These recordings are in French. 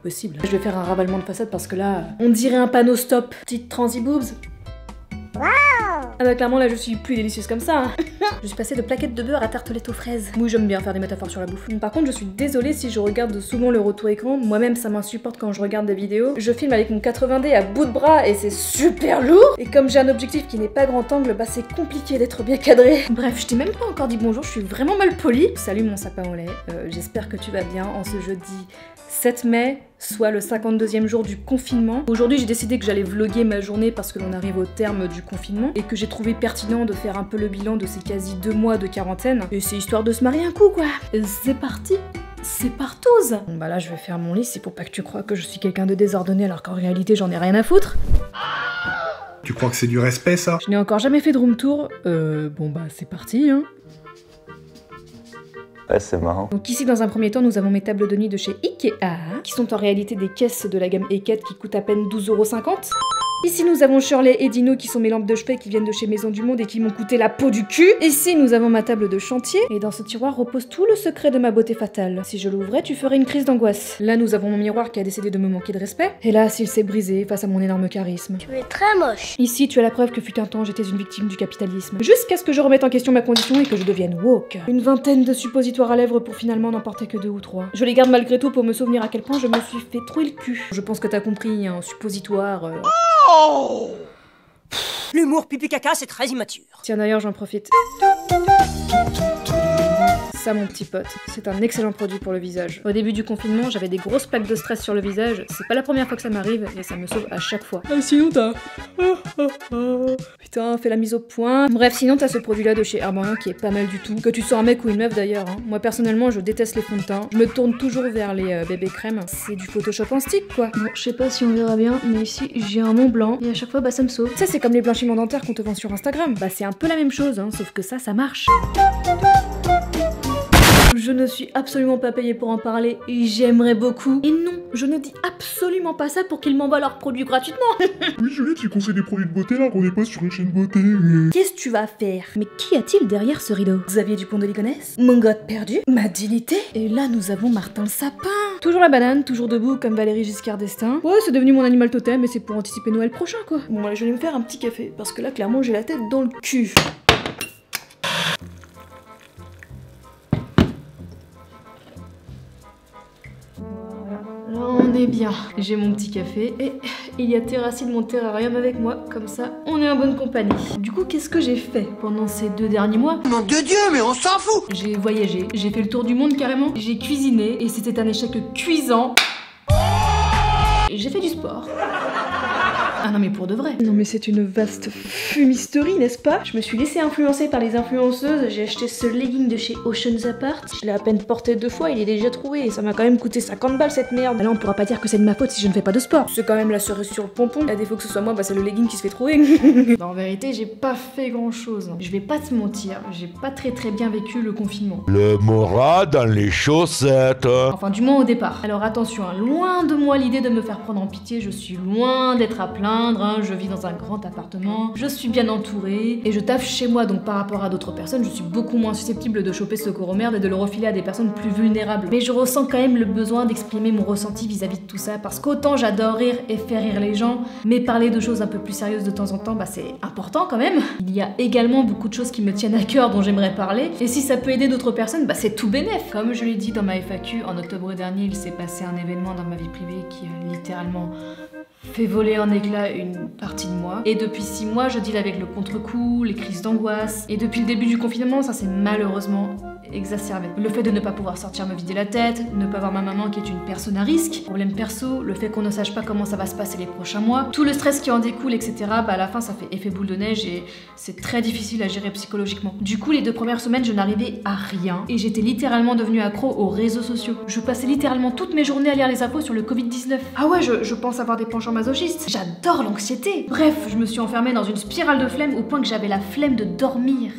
possible. Je vais faire un ravalement de façade parce que là, on dirait un panneau stop. Petite transi boobs. Ah bah clairement là je suis plus délicieuse comme ça. Je suis passée de plaquettes de beurre à tartelettes aux fraises. Oui, j'aime bien faire des métaphores sur la bouffe. Par contre je suis désolée si je regarde souvent le retour écran. Moi-même ça m'insupporte quand je regarde des vidéos. Je filme avec mon 80D à bout de bras et c'est super lourd. Et comme j'ai un objectif qui n'est pas grand angle, bah c'est compliqué d'être bien cadré. Bref, je t'ai même pas encore dit bonjour, je suis vraiment mal polie. Salut mon sapin au lait, j'espère que tu vas bien en ce jeudi 7 mai, soit le 52e jour du confinement. Aujourd'hui j'ai décidé que j'allais vlogger ma journée parce que l'on arrive au terme du confinement et que j'ai trouvé pertinent de faire un peu le bilan de ces quasi 2 mois de quarantaine. Et c'est histoire de se marier un coup quoi. C'est parti, c'est partouze. Bon bah là je vais faire mon lit, c'est pour pas que tu crois que je suis quelqu'un de désordonné alors qu'en réalité j'en ai rien à foutre. Tu crois que c'est du respect ça? Je n'ai encore jamais fait de room tour, bon bah c'est parti hein. Ouais, c'est marrant. Donc ici dans un premier temps nous avons mes tables de nuit de chez Ikea qui sont en réalité des caisses de la gamme E4 qui coûtent à peine 12,50 €. Ici nous avons Shirley et Dino qui sont mes lampes de chevet qui viennent de chez Maison du Monde et qui m'ont coûté la peau du cul. Ici nous avons ma table de chantier et dans ce tiroir repose tout le secret de ma beauté fatale. Si je l'ouvrais tu ferais une crise d'angoisse. Là nous avons mon miroir qui a décidé de me manquer de respect. Hélas il s'est brisé face à mon énorme charisme. Tu es très moche. Ici tu as la preuve que fut un temps j'étais une victime du capitalisme. Jusqu'à ce que je remette en question ma condition et que je devienne woke. Une vingtaine de suppositoires à lèvres pour finalement n'en porter que 2 ou 3. Je les garde malgré tout pour me souvenir à quel point je me suis fait trouer le cul. Je pense que t'as compris, un suppositoire... Oh, l'humour pipi caca, c'est très immature. Tiens d'ailleurs j'en profite. Ça mon petit pote, c'est un excellent produit pour le visage. Au début du confinement, j'avais des grosses plaques de stress sur le visage. C'est pas la première fois que ça m'arrive et ça me sauve à chaque fois. Ah, sinon t'as... Putain, fais la mise au point. Bref, sinon t'as ce produit-là de chez Herbarian qui est pas mal du tout. Que tu sois un mec ou une meuf d'ailleurs. Hein. Moi personnellement, je déteste les fonds de teint. Je me tourne toujours vers les bébés crèmes. C'est du Photoshop en stick quoi. Bon, je sais pas si on verra bien, mais ici j'ai un Mont Blanc et à chaque fois bah ça me sauve. Ça c'est comme les blanchiments dentaires qu'on te vend sur Instagram. Bah c'est un peu la même chose, hein, sauf que ça marche. Je ne suis absolument pas payée pour en parler et j'aimerais beaucoup. Et non, je ne dis absolument pas ça pour qu'ils m'envoient leurs produits gratuitement. Oui Julie, tu conseilles des produits de beauté là qu'on n'est pas sur une chaîne beauté. Qu'est-ce que tu vas faire? Mais qu'y a-t-il derrière ce rideau? Xavier Dupont de Ligonnès? Mon god perdu? Ma dignité? Et là nous avons Martin le sapin. Toujours la banane, toujours debout comme Valérie Giscard d'Estaing. Ouais, c'est devenu mon animal totem et c'est pour anticiper Noël prochain quoi. Bon allez, je vais me faire un petit café parce que là clairement j'ai la tête dans le cul. Là on est bien. J'ai mon petit café et il y a Terracine mon terrarium avec moi, comme ça on est en bonne compagnie. Du coup qu'est-ce que j'ai fait pendant ces 2 derniers mois? Nom de Dieu, mais on s'en fout. J'ai voyagé, j'ai fait le tour du monde carrément, j'ai cuisiné et c'était un échec cuisant. J'ai fait du sport. Ah non mais pour de vrai. Non mais c'est une vaste fumisterie, n'est-ce pas? Je me suis laissée influencer par les influenceuses, j'ai acheté ce legging de chez Oceans Apart. Je l'ai à peine porté 2 fois, il est déjà troué et ça m'a quand même coûté 50 balles cette merde. Là on pourra pas dire que c'est de ma faute si je ne fais pas de sport. C'est quand même la cerise sur le pompon. À défaut que ce soit moi, bah c'est le legging qui se fait trouer. En vérité j'ai pas fait grand chose. Je vais pas te mentir, j'ai pas très bien vécu le confinement. Le moral dans les chaussettes. Enfin du moins au départ. Alors attention, hein, loin de moi l'idée de me faire prendre en pitié, je suis loin d'être à plaindre. Hein, je vis dans un grand appartement, je suis bien entourée et je taffe chez moi donc par rapport à d'autres personnes, je suis beaucoup moins susceptible de choper ce coromerde et de le refiler à des personnes plus vulnérables. Mais je ressens quand même le besoin d'exprimer mon ressenti vis-à-vis de tout ça parce qu'autant j'adore rire et faire rire les gens, mais parler de choses un peu plus sérieuses de temps en temps, bah c'est important quand même. Il y a également beaucoup de choses qui me tiennent à cœur dont j'aimerais parler et si ça peut aider d'autres personnes, bah c'est tout bénef. Comme je l'ai dit dans ma FAQ, en octobre dernier, il s'est passé un événement dans ma vie privée qui a littéralement fait voler en éclats une partie de moi. Et depuis 6 mois, je deal avec le contre-coup, les crises d'angoisse. Et depuis le début du confinement, ça s'est malheureusement exacerbé. Le fait de ne pas pouvoir sortir me vider la tête, ne pas voir ma maman qui est une personne à risque, problème perso, le fait qu'on ne sache pas comment ça va se passer les prochains mois, tout le stress qui en découle, etc. Bah à la fin, ça fait effet boule de neige et c'est très difficile à gérer psychologiquement. Du coup, les 2 premières semaines, je n'arrivais à rien et j'étais littéralement devenue accro aux réseaux sociaux. Je passais littéralement toutes mes journées à lire les infos sur le Covid-19. Ah ouais, je pense avoir des penchants masochistes. J'adore l'anxiété. Bref, je me suis enfermée dans une spirale de flemme au point que j'avais la flemme de dormir.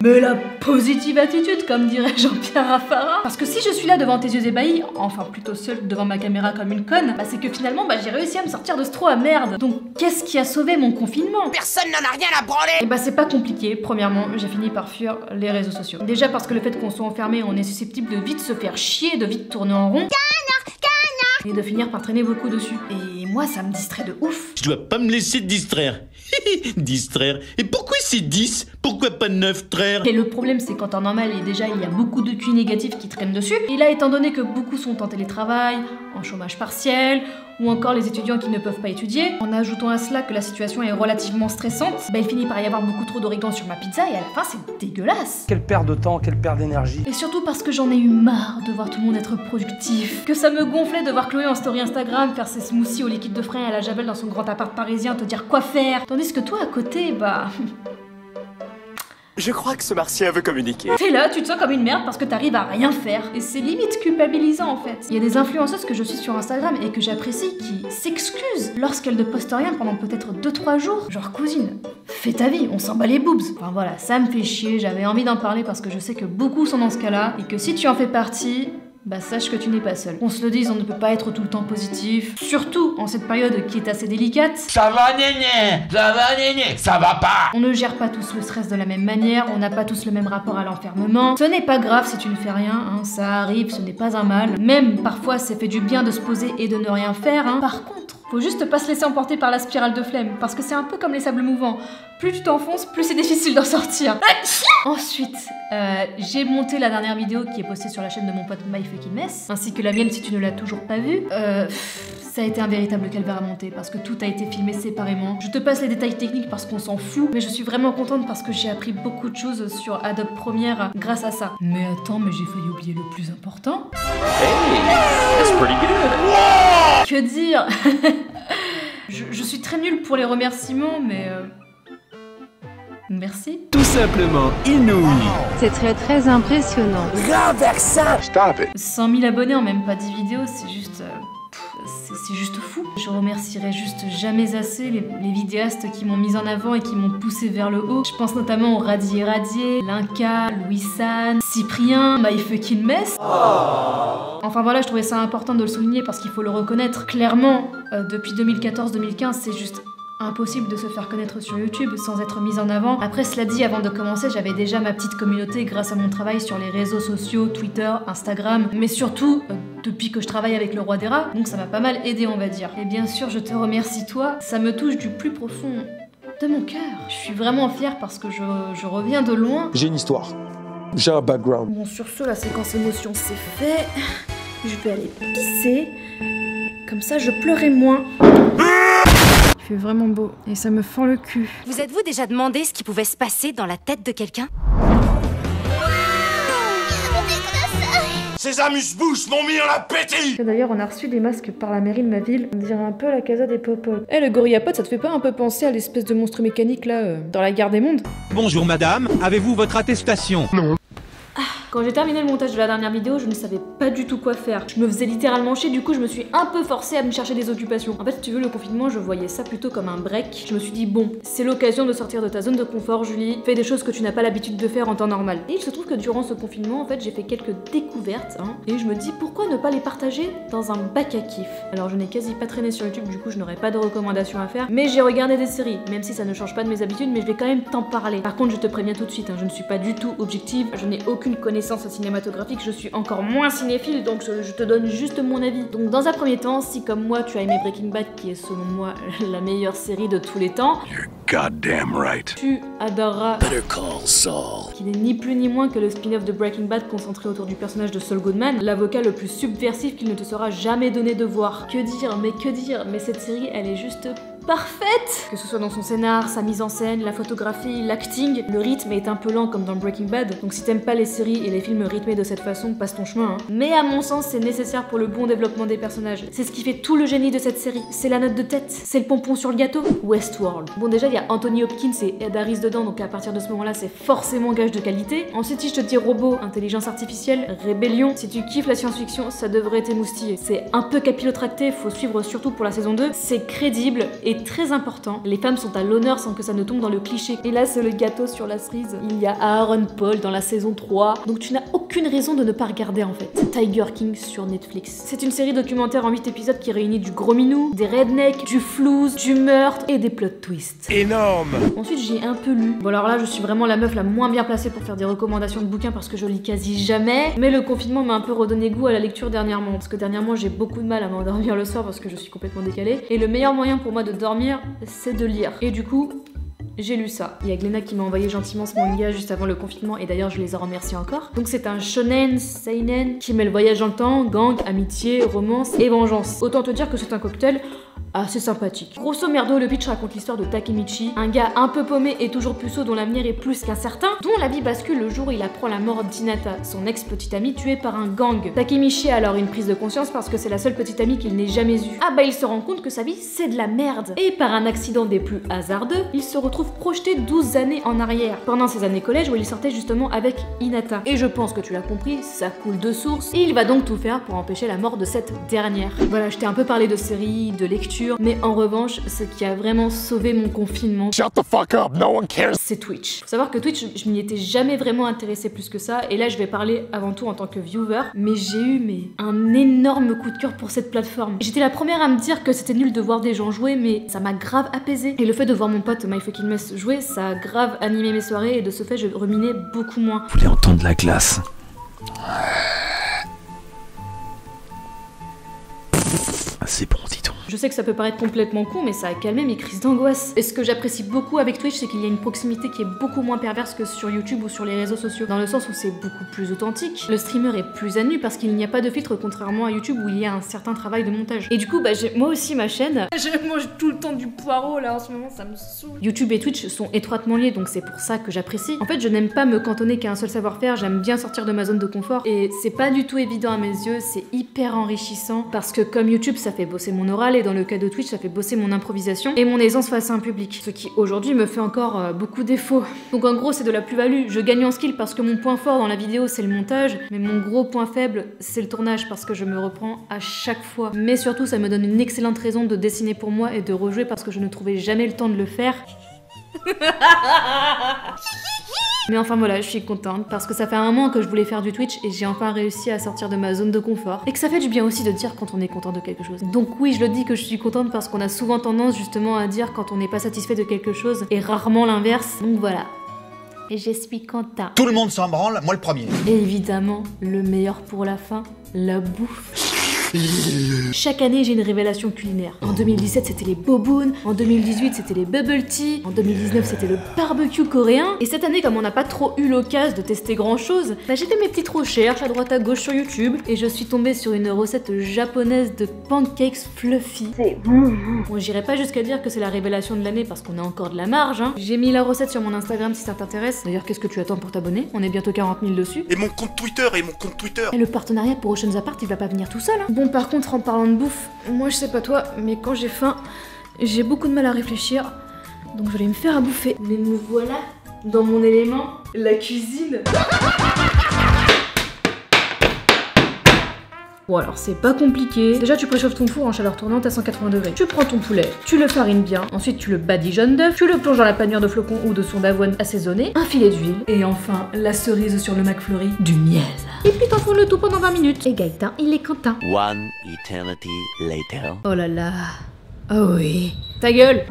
Mais la positive attitude, comme dirait Jean-Pierre Raffarin. Parce que si je suis là devant tes yeux ébahis, enfin plutôt seule devant ma caméra comme une conne, bah c'est que finalement j'ai réussi à me sortir de ce trou à merde. Donc qu'est-ce qui a sauvé mon confinement? Personne n'en a rien à branler. Et bah c'est pas compliqué. Premièrement, j'ai fini par fuir les réseaux sociaux. Déjà parce que le fait qu'on soit enfermé, on est susceptible de vite se faire chier, de vite tourner en rond. et de finir par traîner beaucoup dessus. Et moi, ça me distrait de ouf. Je dois pas me laisser distraire. Distraire. Et pourquoi c'est 10? Pourquoi pas 9, frère? Et le problème, c'est qu'en temps normal, il y a beaucoup de QI négatifs qui traînent dessus. Et là, étant donné que beaucoup sont en télétravail, en chômage partiel, ou encore les étudiants qui ne peuvent pas étudier, en ajoutant à cela que la situation est relativement stressante, il finit par y avoir beaucoup trop d'origan sur ma pizza et à la fin, c'est dégueulasse. Quelle perte de temps, quelle perte d'énergie. Et surtout parce que j'en ai eu marre de voir tout le monde être productif. Que ça me gonflait de voir Chloé en story Instagram faire ses smoothies au liquide de frein et à la javel dans son grand appart parisien te dire quoi faire. Tandis que toi, à côté, Je crois que ce martien veut communiquer. T'es là, tu te sens comme une merde parce que t'arrives à rien faire. Et c'est limite culpabilisant en fait. Il y a des influenceuses que je suis sur Instagram et que j'apprécie qui s'excusent lorsqu'elles ne postent rien pendant peut-être 2-3 jours. Genre cousine, fais ta vie, on s'en bat les boobs. Enfin voilà, ça me fait chier, j'avais envie d'en parler parce que je sais que beaucoup sont dans ce cas-là et que si tu en fais partie, sache que tu n'es pas seul. On se le dise, on ne peut pas être tout le temps positif. Surtout en cette période qui est assez délicate. Ça va, néné? Ça va, néné? Ça va pas? On ne gère pas tous le stress de la même manière, on n'a pas tous le même rapport à l'enfermement. Ce n'est pas grave si tu ne fais rien, ça arrive, ce n'est pas un mal. Même parfois, ça fait du bien de se poser et de ne rien faire. Par contre, faut juste pas se laisser emporter par la spirale de flemme, parce que c'est un peu comme les sables mouvants. Plus tu t'enfonces, plus c'est difficile d'en sortir. Ensuite, j'ai monté la dernière vidéo qui est postée sur la chaîne de mon pote MyFuckingMess, ainsi que la mienne si tu ne l'as toujours pas vue. Ça a été un véritable calvaire à monter, parce que tout a été filmé séparément. Je te passe les détails techniques parce qu'on s'en fout, mais je suis vraiment contente parce que j'ai appris beaucoup de choses sur Adobe Premiere grâce à ça. Mais attends, mais j'ai failli oublier le plus important. Hey, that's pretty good. Que dire? Je suis très nulle pour les remerciements, mais... Merci. Tout simplement inouï. C'est très impressionnant. Renversant. Stop it. 100 000 abonnés en même pas 10 vidéos, c'est juste... c'est juste fou. Je remercierai juste jamais assez les vidéastes qui m'ont mise en avant et qui m'ont poussé vers le haut. Je pense notamment au Radier Radier, Linka, Louis San, Cyprien, MyFuckingMess. Enfin voilà, je trouvais ça important de le souligner parce qu'il faut le reconnaître. Clairement, depuis 2014-2015, c'est juste impossible de se faire connaître sur YouTube sans être mise en avant. Après cela dit, avant de commencer, j'avais déjà ma petite communauté grâce à mon travail sur les réseaux sociaux, Twitter, Instagram, mais surtout depuis que je travaille avec le Roi des Rats, donc ça m'a pas mal aidé on va dire. Et bien sûr, je te remercie toi, ça me touche du plus profond de mon cœur. Je suis vraiment fière parce que je reviens de loin. J'ai une histoire, j'ai un background. Bon, sur ce, la séquence émotion c'est fait. Je vais aller pisser, comme ça je pleurais moins. Il fait vraiment beau et ça me fend le cul. Vous êtes-vous déjà demandé ce qui pouvait se passer dans la tête de quelqu'un? Ces amuse-bouches m'ont mis en appétit. D'ailleurs, on a reçu des masques par la mairie de ma ville. On dirait un peu la Casa des Pop-Up. Le gorillapod, ça te fait pas un peu penser à l'espèce de monstre mécanique là, dans la Gare des Mondes? Bonjour madame, avez-vous votre attestation? Non. Quand j'ai terminé le montage de la dernière vidéo, je ne savais pas du tout quoi faire. Je me faisais littéralement chier, du coup je me suis un peu forcée à me chercher des occupations. En fait, si tu veux, le confinement, je voyais ça plutôt comme un break. Je me suis dit, bon, c'est l'occasion de sortir de ta zone de confort, Julie. Fais des choses que tu n'as pas l'habitude de faire en temps normal. Et il se trouve que durant ce confinement, en fait, j'ai fait quelques découvertes, et je me dis, pourquoi ne pas les partager dans un bac à kiff? Alors, je n'ai quasi pas traîné sur YouTube, du coup, je n'aurais pas de recommandations à faire. Mais j'ai regardé des séries, même si ça ne change pas de mes habitudes, mais je vais quand même t'en parler. Par contre, je te préviens tout de suite, je ne suis pas du tout objective, je n'ai aucune connaissance cinématographique, je suis encore moins cinéphile, donc je te donne juste mon avis. Donc dans un premier temps, si comme moi tu as aimé Breaking Bad, qui est selon moi la meilleure série de tous les temps, You're goddamn right. tu adoreras Better Call Saul, qui n'est ni plus ni moins que le spin-off de Breaking Bad concentré autour du personnage de Saul Goodman, l'avocat le plus subversif qu'il ne te sera jamais donné de voir. Que dire, mais cette série elle est juste parfaite! Que ce soit dans son scénar, sa mise en scène, la photographie, l'acting, le rythme est un peu lent comme dans Breaking Bad, donc si t'aimes pas les séries et les films rythmés de cette façon, passe ton chemin. Mais à mon sens, c'est nécessaire pour le bon développement des personnages. C'est ce qui fait tout le génie de cette série. C'est la note de tête, c'est le pompon sur le gâteau. Westworld. Bon déjà, il y a Anthony Hopkins et Ed Harris dedans, donc à partir de ce moment-là, c'est forcément gage de qualité. Ensuite, si je te dis robot, intelligence artificielle, rébellion, si tu kiffes la science-fiction, ça devrait t'émoustiller. C'est un peu capillotracté, faut suivre surtout pour la saison 2. C'est crédible et est très important. Les femmes sont à l'honneur sans que ça ne tombe dans le cliché. Et là, c'est le gâteau sur la cerise. Il y a Aaron Paul dans la saison 3. Donc tu n'as aucune raison de ne pas regarder en fait. Tiger King sur Netflix. C'est une série documentaire en 8 épisodes qui réunit du gros minou, des rednecks, du flouze, du meurtre et des plot twists. Énorme. Ensuite, j'ai un peu lu. Bon alors là, je suis vraiment la meuf la moins bien placée pour faire des recommandations de bouquins parce que je lis quasi jamais. Mais le confinement m'a un peu redonné goût à la lecture dernièrement. Parce que dernièrement, j'ai beaucoup de mal à m'endormir le soir parce que je suis complètement décalée. Et le meilleur moyen pour moi de dormir, c'est de lire. Et du coup, j'ai lu ça. Il y a Gléna qui m'a envoyé gentiment ce manga juste avant le confinement et d'ailleurs je les en remercie encore. Donc c'est un shonen seinen qui mêle voyage dans le temps, gang, amitié, romance et vengeance. Autant te dire que c'est un cocktail assez sympathique. Grosso merdo, le pitch raconte l'histoire de Takemichi, un gars un peu paumé et toujours puceau dont l'avenir est plus qu'incertain, dont la vie bascule le jour où il apprend la mort d'Hinata, son ex-petite amie tuée par un gang. Takemichi a alors une prise de conscience parce que c'est la seule petite amie qu'il n'ait jamais eue. Ah bah il se rend compte que sa vie c'est de la merde. Et par un accident des plus hasardeux, il se retrouve projeté 12 années en arrière, pendant ses années collège où il sortait justement avec Hinata. Et je pense que tu l'as compris, ça coule de source, et il va donc tout faire pour empêcher la mort de cette dernière. Voilà, je t'ai un peu parlé de séries, de lecture, mais en revanche, ce qui a vraiment sauvé mon confinement, Shut the fuck up, no one cares. c'est Twitch. Faut savoir que Twitch, je m'y étais jamais vraiment intéressée plus que ça, et là je vais parler avant tout en tant que viewer, mais j'ai eu un énorme coup de cœur pour cette plateforme. J'étais la première à me dire que c'était nul de voir des gens jouer, mais ça m'a grave apaisé. Et le fait de voir mon pote MyFuckingMess jouer, ça a grave animé mes soirées, et de ce fait je ruminais beaucoup moins. Vous voulez entendre la glace? C'est bon, dis donc. Je sais que ça peut paraître complètement con, mais ça a calmé mes crises d'angoisse. Et ce que j'apprécie beaucoup avec Twitch, c'est qu'il y a une proximité qui est beaucoup moins perverse que sur YouTube ou sur les réseaux sociaux, dans le sens où c'est beaucoup plus authentique. Le streamer est plus à nu parce qu'il n'y a pas de filtre, contrairement à YouTube où il y a un certain travail de montage. Et du coup, j'ai moi aussi ma chaîne. Je mange tout le temps du poireau là en ce moment, ça me saoule. YouTube et Twitch sont étroitement liés, donc c'est pour ça que j'apprécie. En fait, je n'aime pas me cantonner qu'à un seul savoir-faire, j'aime bien sortir de ma zone de confort. Et c'est pas du tout évident à mes yeux, c'est hyper enrichissant parce que comme YouTube, ça fait bosser mon oral et dans le cas de Twitch, ça fait bosser mon improvisation et mon aisance face à un public. Ce qui aujourd'hui me fait encore beaucoup défaut. Donc en gros, c'est de la plus-value. Je gagne en skill parce que mon point fort dans la vidéo, c'est le montage, mais mon gros point faible, c'est le tournage parce que je me reprends à chaque fois. Mais surtout, ça me donne une excellente raison de dessiner pour moi et de rejouer parce que je ne trouvais jamais le temps de le faire. Mais enfin voilà, je suis contente parce que ça fait un moment que je voulais faire du Twitch et j'ai enfin réussi à sortir de ma zone de confort. Et que ça fait du bien aussi de dire quand on est content de quelque chose. Donc oui, je le dis que je suis contente parce qu'on a souvent tendance justement à dire quand on n'est pas satisfait de quelque chose et rarement l'inverse. Donc voilà. Et je suis contente. Tout le monde s'en branle, moi le premier. Et évidemment, le meilleur pour la fin, la bouffe. Chaque année, j'ai une révélation culinaire. En 2017, c'était les bobounes. En 2018, c'était les bubble tea. En 2019, c'était le barbecue coréen. Et cette année, comme on n'a pas trop eu l'occasion de tester grand chose, j'ai fait mes petites recherches à droite à gauche sur YouTube et je suis tombée sur une recette japonaise de pancakes fluffy. Bon, j'irai pas jusqu'à dire que c'est la révélation de l'année parce qu'on a encore de la marge, hein. J'ai mis la recette sur mon Instagram si ça t'intéresse. D'ailleurs, qu'est-ce que tu attends pour t'abonner? On est bientôt 40 000 dessus. Et mon compte Twitter, Et le partenariat pour Ocean's Apart, il va pas venir tout seul, hein. Bon, par contre, en parlant de bouffe, moi je sais pas toi, mais quand j'ai faim, j'ai beaucoup de mal à réfléchir. Donc je vais me faire à bouffer. Mais me voilà dans mon élément, la cuisine. Bon alors c'est pas compliqué. Déjà tu préchauffes ton four en chaleur tournante à 180 degrés. Tu prends ton poulet, tu le farines bien, ensuite tu le badigeonnes d'œuf, tu le plonges dans la panure de flocons ou de son d'avoine assaisonné, un filet d'huile, et enfin la cerise sur le McFlurry, du miel. Et puis t'enfournes le tout pendant 20 minutes. Et Gaëtan, il est content. One eternity later. Oh là là. Oh oui. Ta gueule.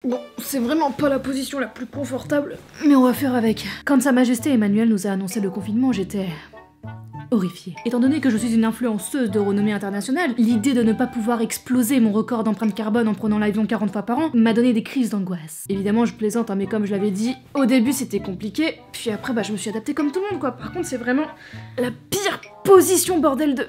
Bon, c'est vraiment pas la position la plus confortable, mais on va faire avec. Quand Sa Majesté Emmanuel nous a annoncé le confinement, j'étais horrifiée. Étant donné que je suis une influenceuse de renommée internationale, l'idée de ne pas pouvoir exploser mon record d'empreinte carbone en prenant l'avion 40 fois par an m'a donné des crises d'angoisse. Évidemment, je plaisante, hein, mais comme je l'avais dit, au début c'était compliqué, puis après je me suis adaptée comme tout le monde quoi. Par contre, c'est vraiment la pire position bordel de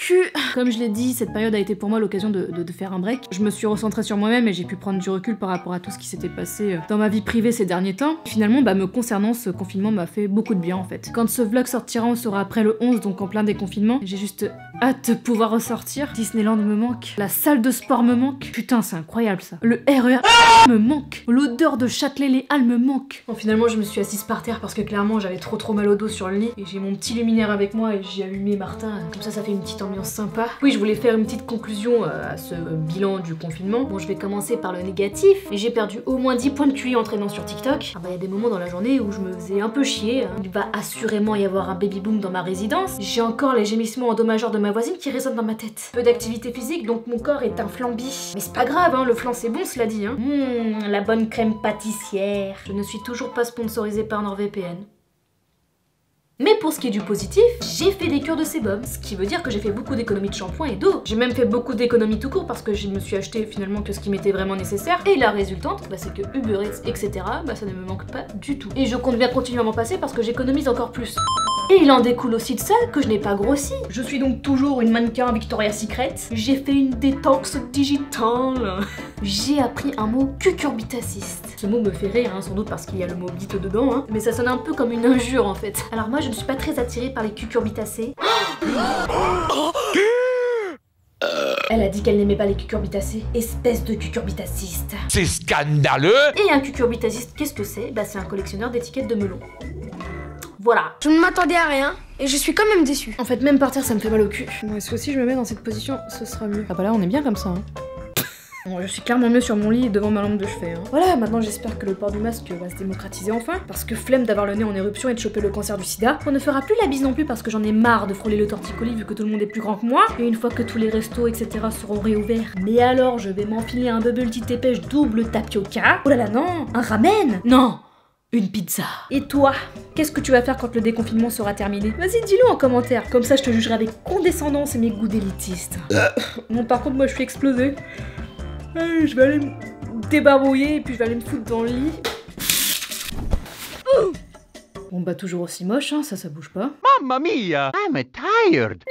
cul. Comme je l'ai dit, cette période a été pour moi l'occasion de faire un break. Je me suis recentrée sur moi-même et j'ai pu prendre du recul par rapport à tout ce qui s'était passé dans ma vie privée ces derniers temps. Finalement, me concernant, ce confinement m'a fait beaucoup de bien en fait. Quand ce vlog sortira, on sera après le 11, donc en plein déconfinement. J'ai juste hâte de pouvoir ressortir. Disneyland me manque, la salle de sport me manque. Putain, c'est incroyable ça. Le RER me manque. L'odeur de Châtelet-Les Halles me manque. Bon, finalement, je me suis assise par terre parce que clairement, j'avais trop mal au dos sur le lit. Et j'ai mon petit luminaire avec moi et j'ai allumé Martin. Comme ça fait une petite ambiance sympa. Oui, je voulais faire une petite conclusion à ce bilan du confinement. Bon, je vais commencer par le négatif. Et j'ai perdu au moins 10 points de QI en traînant sur TikTok. Ah bah, il y a des moments dans la journée où je me faisais un peu chier. Il va assurément y avoir un baby boom dans ma résidence. J'ai encore les gémissements endommageurs de ma voisine qui résonnent dans ma tête. Peu d'activité physique, donc mon corps est un flambi. Mais c'est pas grave, hein, le flan c'est bon, cela dit. Hein. La bonne crème pâtissière. Je ne suis toujours pas sponsorisée par NordVPN. Mais pour ce qui est du positif, j'ai fait des cures de sébum, ce qui veut dire que j'ai fait beaucoup d'économies de shampoing et d'eau. J'ai même fait beaucoup d'économies tout court parce que je me suis acheté finalement que ce qui m'était vraiment nécessaire. Et la résultante, c'est que Uber Eats, etc., ça ne me manque pas du tout. Et je compte bien continuer à m'en passer parce que j'économise encore plus. Et il en découle aussi de ça que je n'ai pas grossi. Je suis donc toujours une mannequin Victoria's Secret. J'ai fait une détox digitale. J'ai appris un mot cucurbitaciste. Ce mot me fait rire, sans doute parce qu'il y a le mot bite dedans, mais ça sonne un peu comme une injure en fait. Alors moi je ne suis pas très attirée par les cucurbitacées. Elle a dit qu'elle n'aimait pas les cucurbitacées. Espèce de cucurbitaciste. C'est scandaleux. Et un cucurbitaciste, qu'est-ce que c'est? C'est un collectionneur d'étiquettes de melons. Voilà. Je ne m'attendais à rien et je suis quand même déçue. En fait, même par terre, ça me fait mal au cul. Bon, est-ce que si je me mets dans cette position, ce sera mieux? Ah bah là, on est bien comme ça. Bon, je suis clairement mieux sur mon lit devant ma lampe de chevet. Voilà, maintenant j'espère que le port du masque va se démocratiser enfin. Parce que flemme d'avoir le nez en éruption et de choper le cancer du sida. On ne fera plus la bise non plus parce que j'en ai marre de frôler le torticolis vu que tout le monde est plus grand que moi. Et une fois que tous les restos, etc. seront réouverts. Mais alors, je vais m'enfiler un bubble tea pêche double tapioca. Oh là là, non! Un ramen! Non! Une pizza. Et toi, qu'est-ce que tu vas faire quand le déconfinement sera terminé? Vas-y, dis-le en commentaire, comme ça je te jugerai avec condescendance et mes goûts d'élitistes. Bon, par contre, moi je suis explosée. Allez, je vais aller me débarbouiller et puis je vais aller me foutre dans le lit. Bon bah toujours aussi moche, ça bouge pas. Mamma mia, I'm tired.